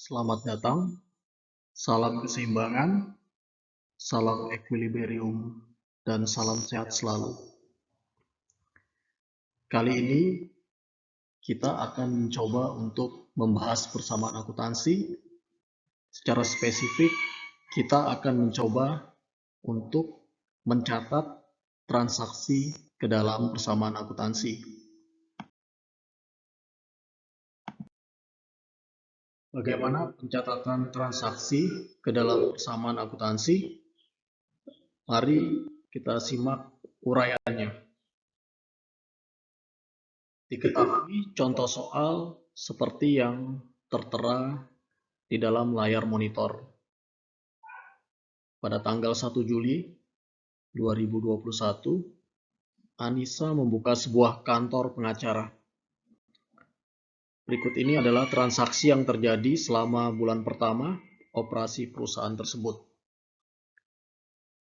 Selamat datang, salam keseimbangan, salam equilibrium, dan salam sehat selalu. Kali ini kita akan mencoba untuk membahas persamaan akuntansi. Secara spesifik, kita akan mencoba untuk mencatat transaksi ke dalam persamaan akuntansi. Bagaimana pencatatan transaksi ke dalam persamaan akuntansi? Mari kita simak uraiannya. Diketahui contoh soal seperti yang tertera di dalam layar monitor. Pada tanggal 1 Juli 2021, Anissa membuka sebuah kantor pengacara. Berikut ini adalah transaksi yang terjadi selama bulan pertama operasi perusahaan tersebut.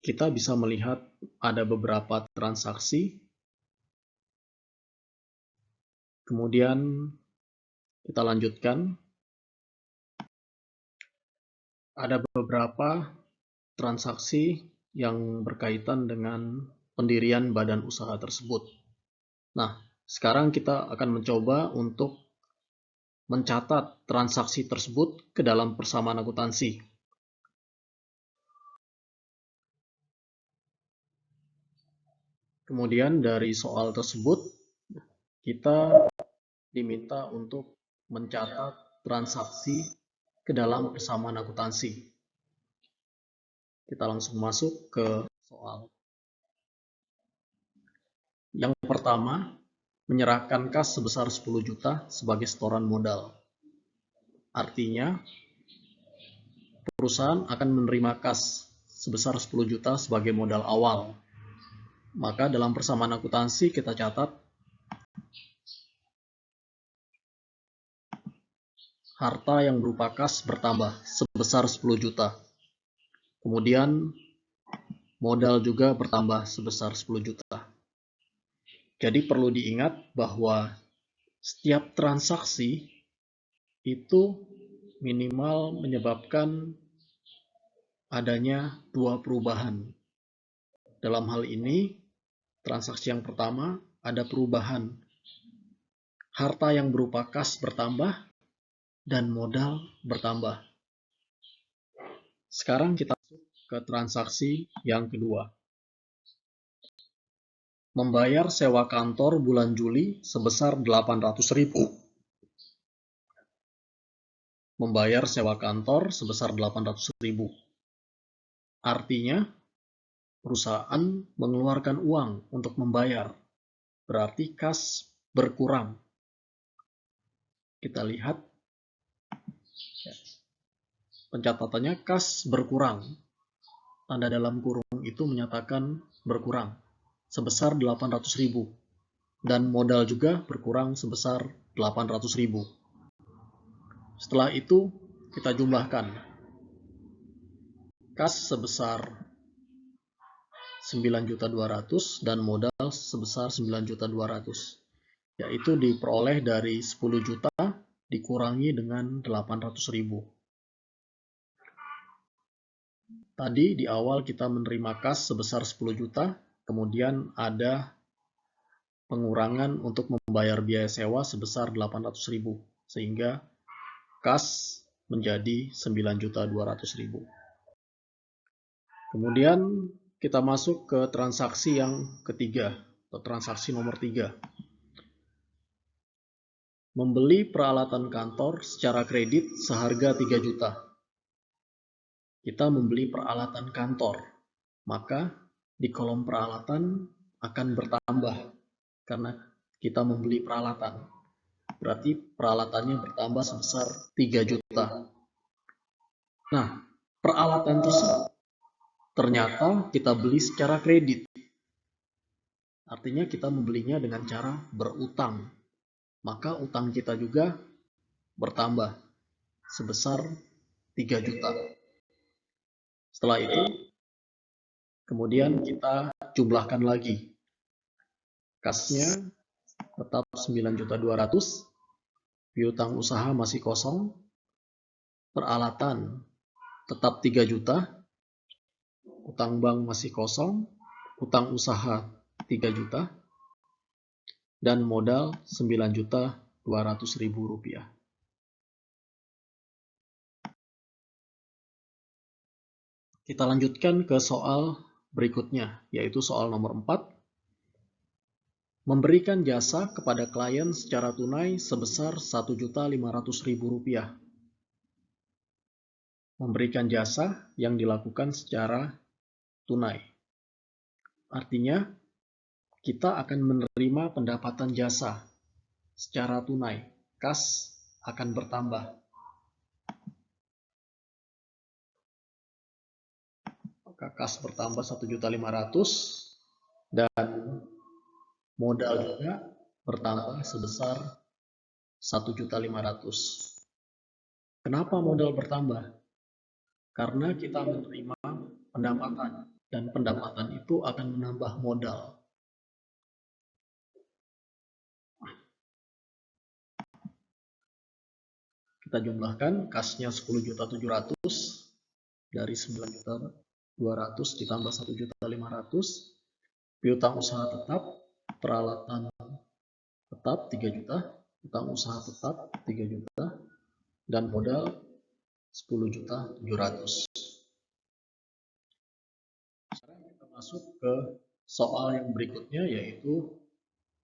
Kita bisa melihat ada beberapa transaksi. Kemudian kita lanjutkan. Ada beberapa transaksi yang berkaitan dengan pendirian badan usaha tersebut. Nah, sekarang kita akan mencoba untuk mencatat transaksi tersebut ke dalam persamaan akuntansi. Kemudian dari soal tersebut, kita diminta untuk mencatat transaksi ke dalam persamaan akuntansi. Kita langsung masuk ke soal. Yang pertama, menyerahkan kas sebesar 10 juta sebagai setoran modal. Artinya, perusahaan akan menerima kas sebesar 10 juta sebagai modal awal. Maka dalam persamaan akuntansi kita catat harta yang berupa kas bertambah sebesar 10 juta. Kemudian modal juga bertambah sebesar 10 juta. Jadi perlu diingat bahwa setiap transaksi itu minimal menyebabkan adanya dua perubahan. Dalam hal ini, transaksi yang pertama ada perubahan harta yang berupa kas bertambah dan modal bertambah. Sekarang kita masuk ke transaksi yang kedua. Membayar sewa kantor bulan Juli sebesar 800.000. Membayar sewa kantor sebesar 800.000. Artinya, perusahaan mengeluarkan uang untuk membayar. Berarti kas berkurang. Kita lihat pencatatannya kas berkurang. Tanda dalam kurung itu menyatakan berkurang sebesar 800.000 dan modal juga berkurang sebesar 800.000. Setelah itu kita jumlahkan. Kas sebesar 9.200.000 dan modal sebesar 9.200.000, yaitu diperoleh dari 10 juta dikurangi dengan 800.000. Tadi di awal kita menerima kas sebesar 10 juta, kemudian ada pengurangan untuk membayar biaya sewa sebesar 800.000, sehingga kas menjadi 9.200.000. Kemudian kita masuk ke transaksi yang ketiga, atau transaksi nomor 3. Membeli peralatan kantor secara kredit seharga 3 juta. Kita membeli peralatan kantor, maka di kolom peralatan akan bertambah karena kita membeli peralatan. Berarti peralatannya bertambah sebesar 3 juta. Nah, peralatan tersebut ternyata kita beli secara kredit. Artinya kita membelinya dengan cara berutang. Maka utang kita juga bertambah sebesar 3 juta. Setelah itu, kemudian kita jumlahkan lagi. Kasnya tetap 9.200.000, piutang usaha masih kosong, peralatan tetap 3 juta, utang bank masih kosong, utang usaha 3 juta, dan modal 9.200.000 rupiah. Kita lanjutkan ke soal berikutnya, yaitu soal nomor 4. Memberikan jasa kepada klien secara tunai sebesar 1.500.000 rupiah. Memberikan jasa yang dilakukan secara tunai. Artinya, kita akan menerima pendapatan jasa secara tunai. Kas akan bertambah. Maka kas bertambah 1.500.000 dan modal juga bertambah sebesar 1.500.000. Kenapa modal bertambah? Karena kita menerima pendapatan, dan pendapatan itu akan menambah modal. Kita jumlahkan, kasnya 10.700.000 dari 9.200.000 ditambah 1.500.000. Piutang usaha tetap, peralatan tetap 3 juta, utang usaha tetap 3 juta, dan modal 10.700.000. Sekarang kita masuk ke soal yang berikutnya, yaitu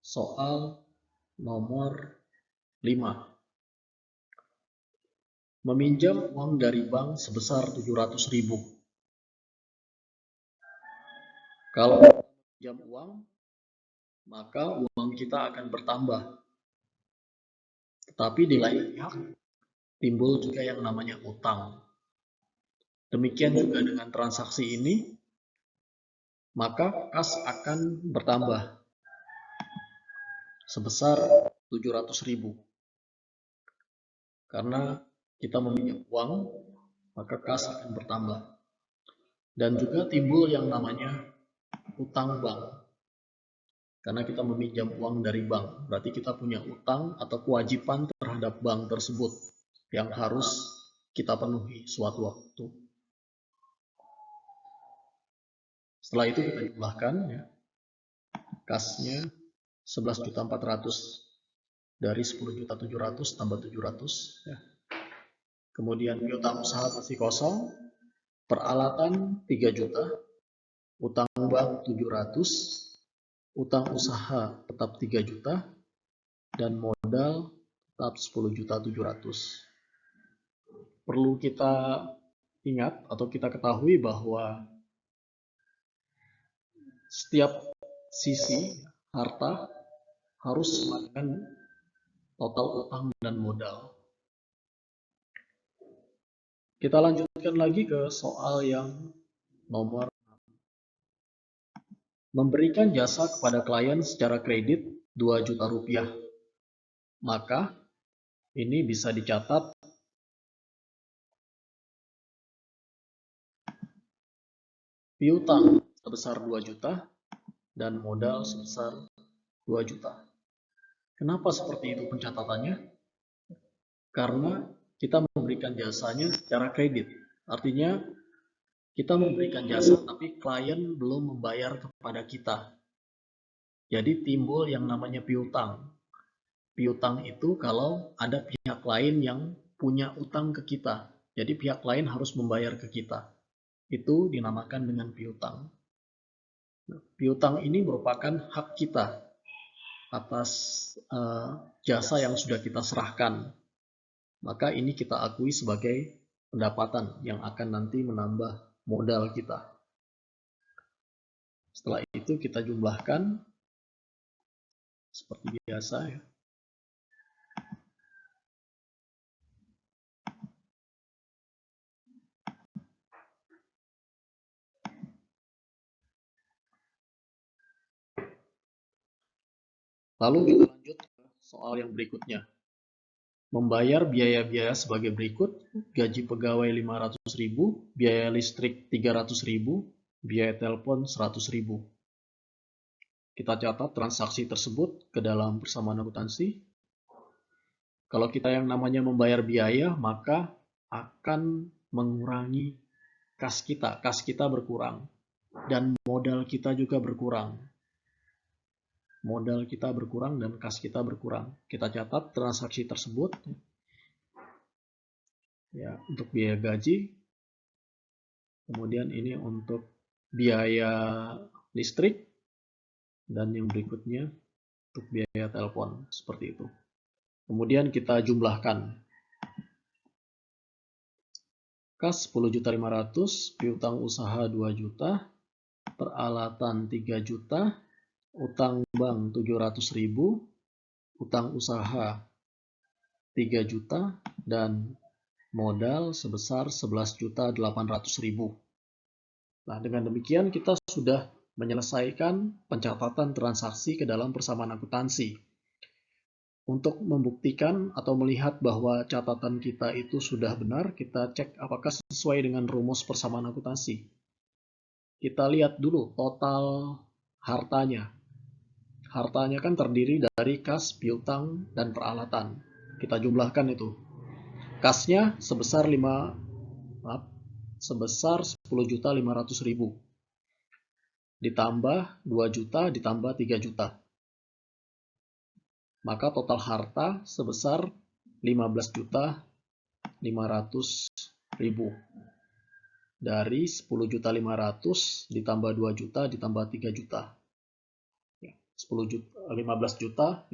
soal nomor 5. Meminjam uang dari bank sebesar 700.000. Kalau meminjam uang, maka uang kita akan bertambah. Tetapi di lain pihak, timbul juga yang namanya utang. Demikian juga dengan transaksi ini, maka kas akan bertambah sebesar 700.000. Karena kita meminjam uang, maka kas akan bertambah. Dan juga timbul yang namanya utang bank. Karena kita meminjam uang dari bank, berarti kita punya utang atau kewajiban terhadap bank tersebut yang harus kita penuhi suatu waktu. Setelah itu kita jumlahkan, ya, kasnya 11.400.000 dari 10.700.000 tambah 700. Ya. Kemudian piutang usaha masih kosong, peralatan 3 juta, utang bank 700, utang usaha tetap 3 juta, dan modal tetap 10.700.000. Perlu kita ingat atau kita ketahui bahwa setiap sisi harta harus sama dengan total utang dan modal. Kita lanjutkan lagi ke soal yang nomor 6. Memberikan jasa kepada klien secara kredit 2 juta rupiah. Maka ini bisa dicatat piutang sebesar 2 juta dan modal sebesar 2 juta. Kenapa seperti itu pencatatannya? Karena kita memberikan jasanya secara kredit. Artinya kita memberikan jasa tapi klien belum membayar kepada kita. Jadi timbul yang namanya piutang. Piutang itu kalau ada pihak lain yang punya utang ke kita. Jadi pihak lain harus membayar ke kita. Itu dinamakan dengan piutang. Piutang ini merupakan hak kita atas jasa yang sudah kita serahkan. Maka ini kita akui sebagai pendapatan yang akan nanti menambah modal kita. Setelah itu kita jumlahkan seperti biasa, ya. Lalu kita lanjut ke soal yang berikutnya. Membayar biaya-biaya sebagai berikut: gaji pegawai 500.000, biaya listrik 300.000, biaya telepon 100.000. Kita catat transaksi tersebut ke dalam persamaan akuntansi. Kalau kita yang namanya membayar biaya, maka akan mengurangi kas kita. Kas kita berkurang dan modal kita juga berkurang. Modal kita berkurang dan kas kita berkurang. Kita catat transaksi tersebut. Ya, untuk biaya gaji. Kemudian ini untuk biaya listrik. Dan yang berikutnya untuk biaya telepon. Seperti itu. Kemudian kita jumlahkan. Kas 10.500.000, piutang usaha 2 juta, peralatan 3 juta, utang bank 700.000, utang usaha 3 juta, dan modal sebesar 11.800.000. Nah, dengan demikian kita sudah menyelesaikan pencatatan transaksi ke dalam persamaan akuntansi. Untuk membuktikan atau melihat bahwa catatan kita itu sudah benar, kita cek apakah sesuai dengan rumus persamaan akuntansi. Kita lihat dulu total hartanya. Hartanya kan terdiri dari kas, piutang, dan peralatan. Kita jumlahkan itu. Kasnya sebesar 10.500.000. Ditambah 2 juta, ditambah 3 juta. Maka total harta sebesar 15.500.000 dari 10.500.000 ditambah 2 juta ditambah 3 juta. 15.500.000.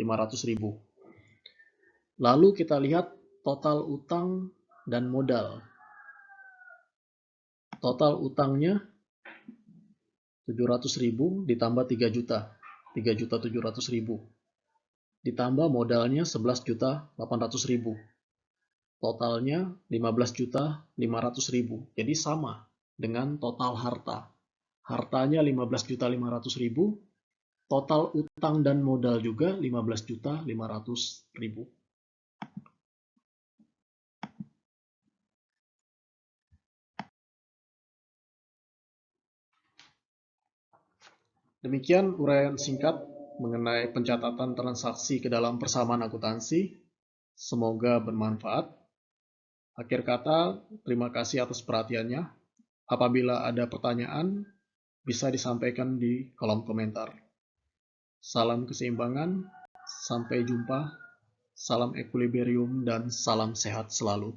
Lalu kita lihat total utang dan modal. Total utangnya 700.000 ditambah 3 juta. 3.700.000. Ditambah modalnya 11.800.000. Totalnya 15.500.000. Jadi sama dengan total harta. Hartanya 15.500.000. Total utang dan modal juga 15.500.000. Demikian uraian singkat mengenai pencatatan transaksi ke dalam persamaan akuntansi. Semoga bermanfaat. Akhir kata, terima kasih atas perhatiannya. Apabila ada pertanyaan, bisa disampaikan di kolom komentar. Salam keseimbangan, sampai jumpa, salam equilibrium, dan salam sehat selalu.